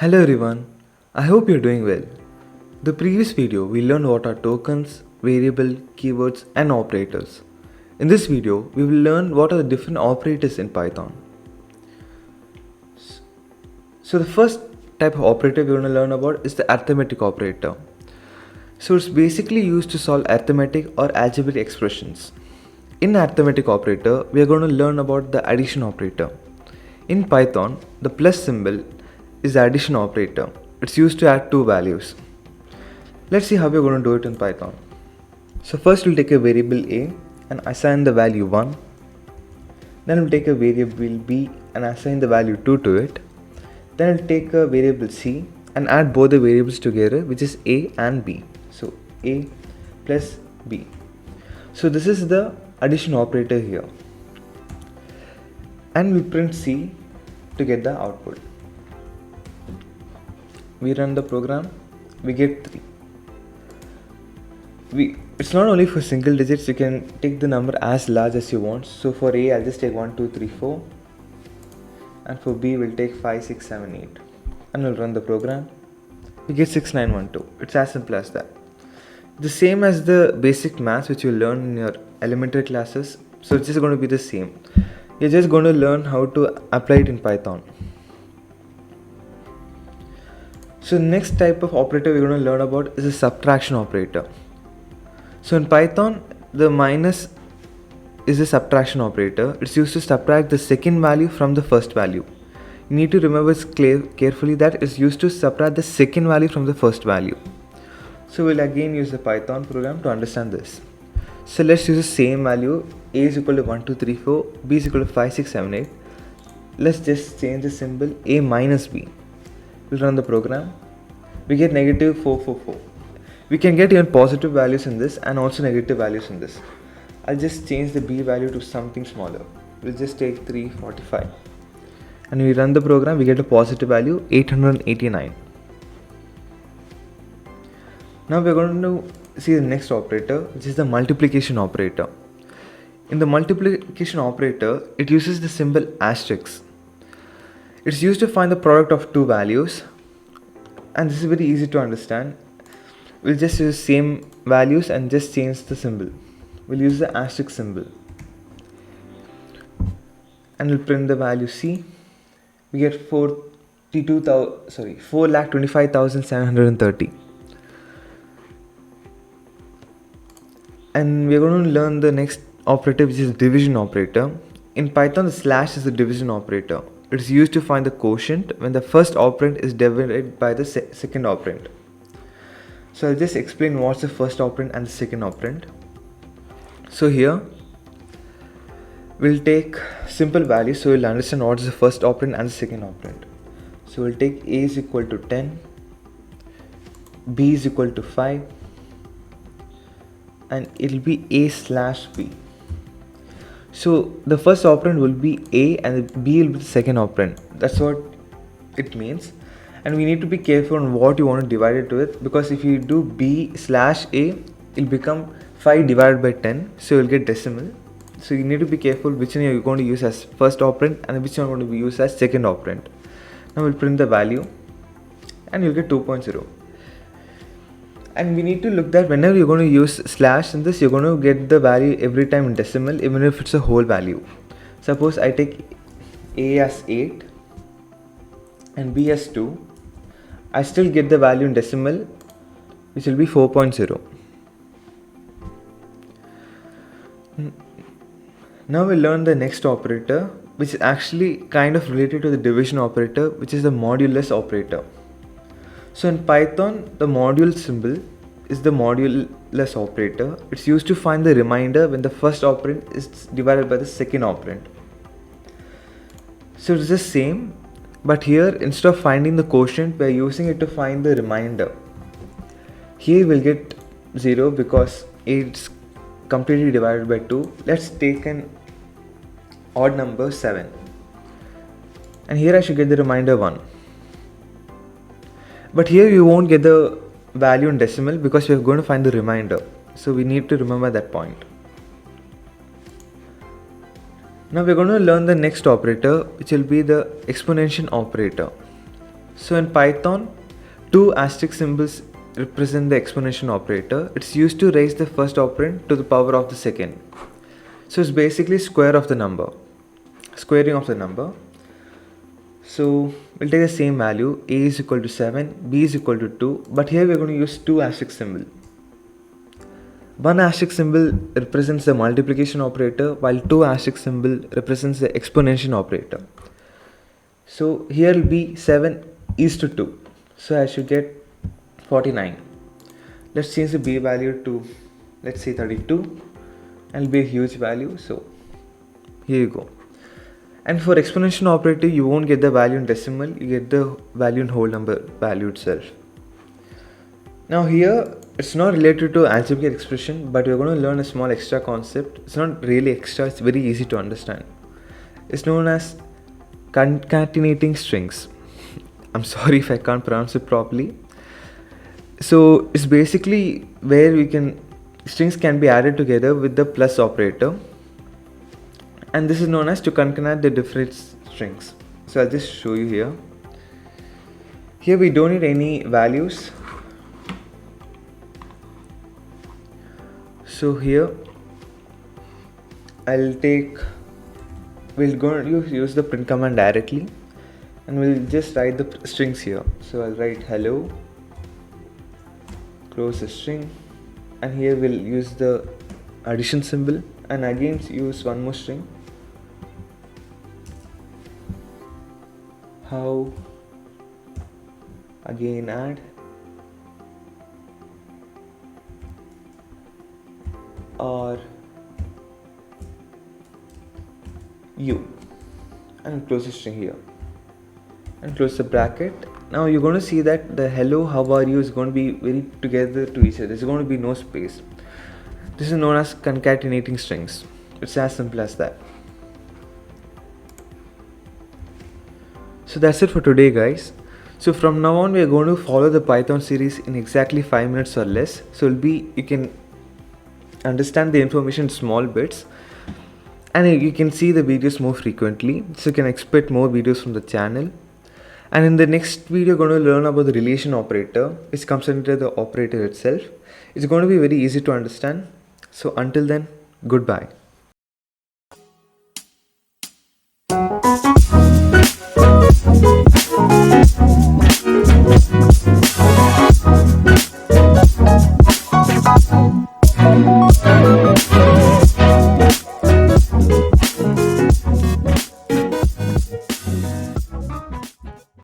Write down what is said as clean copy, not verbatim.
Hello everyone, I hope you're doing well. The previous video we learned what are tokens, variable, keywords and operators. In this video we will learn what are the different operators in Python. So the first type of operator we're going to learn about is the arithmetic operator. So it's basically used to solve arithmetic or algebraic expressions. In arithmetic operator we are going to learn about the addition operator. In Python the plus symbol is the addition operator. It's used to add two values. Let's see how we're going to do it in Python. So first we'll take a variable a and assign the value 1. Then we'll take a variable b and assign the value 2 to it. Then we'll take a variable c and add both the variables together, which is a and b. So a plus b. So this is the addition operator here. And we print c to get the output. We run the program, we get 3. It's not only for single digits, you can take the number as large as you want. So for A, I'll just take 1, 2, 3, 4. And for B, we'll take 5, 6, 7, 8. And we'll run the program. We get 6, 9, 1, 2. It's as simple as that. The same as the basic maths which you learn in your elementary classes. So it's just going to be the same. You're just going to learn how to apply it in Python. So the next type of operator we're going to learn about is a subtraction operator. So in Python, the minus is a subtraction operator. It's used to subtract the second value from the first value. You need to remember carefully that it's used to subtract the second value from the first value. So we'll again use the Python program to understand this. So let's use the same value. A is equal to 1, 2, 3, 4. B is equal to 5, 6, 7, 8. Let's just change the symbol A minus B. We'll run the program. We get negative 4, 4, 4. We can get even positive values in this and also negative values in this. I'll just change the B value to something smaller. We'll just take 345. And we run the program, we get a positive value 889. Now we're going to see the next operator, which is the multiplication operator. In the multiplication operator, it uses the symbol asterisk. It's used to find the product of two values, and this is very easy to understand. We'll just use same values and just change the symbol. We'll use the asterisk symbol and we'll print the value C. We get 4,25,730. And we're going to learn the next operator, which is division operator. In Python, the slash is the division operator. It is used to find the quotient when the first operand is divided by the second operand. So I'll just explain what's the first operand and the second operand. So here we'll take simple values, so we'll understand what is the first operand and the second operand. So we'll take A is equal to 10, B is equal to 5, and it'll be A slash B. So the first operand will be A and B will be the second operand. That's what it means. And we need to be careful on what you want to divide it with, because if you do B slash A, it'll become 5 divided by 10. So you'll get decimal. So you need to be careful which one you're going to use as first operand and which one you're going to use as second operand. Now we'll print the value and you'll get 2.0. And we need to look that whenever you're going to use slash in this, you're going to get the value every time in decimal, even if it's a whole value. Suppose I take A as 8 and B as 2, I still get the value in decimal, which will be 4.0. Now we'll learn the next operator, which is actually kind of related to the division operator, which is the modulus operator. So in Python, the module symbol is the modulus operator. It's used to find the remainder when the first operand is divided by the second operand. So it's the same, but here instead of finding the quotient, we are using it to find the remainder. Here we'll get 0 because it's completely divided by 2. Let's take an odd number 7. And here I should get the remainder 1. But here you won't get the value in decimal because we are going to find the remainder. So we need to remember that point. Now we're going to learn the next operator, which will be the exponential operator. So in Python, two asterisk symbols represent the exponential operator. It's used to raise the first operand to the power of the second. So it's basically squaring of the number. So we'll take the same value, a is equal to 7, b is equal to 2, but here we're going to use two asterisk symbol. One asterisk symbol represents the multiplication operator, while two asterisk symbol represents the exponential operator. So here will be 7 is to 2. So I should get 49. Let's change the b value to, let's say, 32, and it'll be a huge value. So here you go. And for exponential operator, you won't get the value in decimal, you get the value in whole number value itself. Now here, it's not related to algebraic expression, but we're going to learn a small extra concept. It's not really extra, it's very easy to understand. It's known as concatenating strings. I'm sorry if I can't pronounce it properly. So it's basically where strings can be added together with the plus operator. And this is known as to concatenate the different strings. So I'll just show you here. Here we don't need any values. So here we'll go use the print command directly, and we'll just write the strings here. So I'll write hello, close the string, and here we'll use the addition symbol, and again use one more string. How, again add, or you, and close the string here and close the bracket. Now you're going to see that the hello, how are you is going to be very together to each other. There's going to be no space. This is known as concatenating strings. It's as simple as that. So that's it for today, guys. So from now on, we are going to follow the Python series in exactly 5 minutes or less. So you can understand the information in small bits, and you can see the videos more frequently. So you can expect more videos from the channel. And in the next video, we're going to learn about the relation operator, which comes under the operator itself. It's going to be very easy to understand. So until then, goodbye.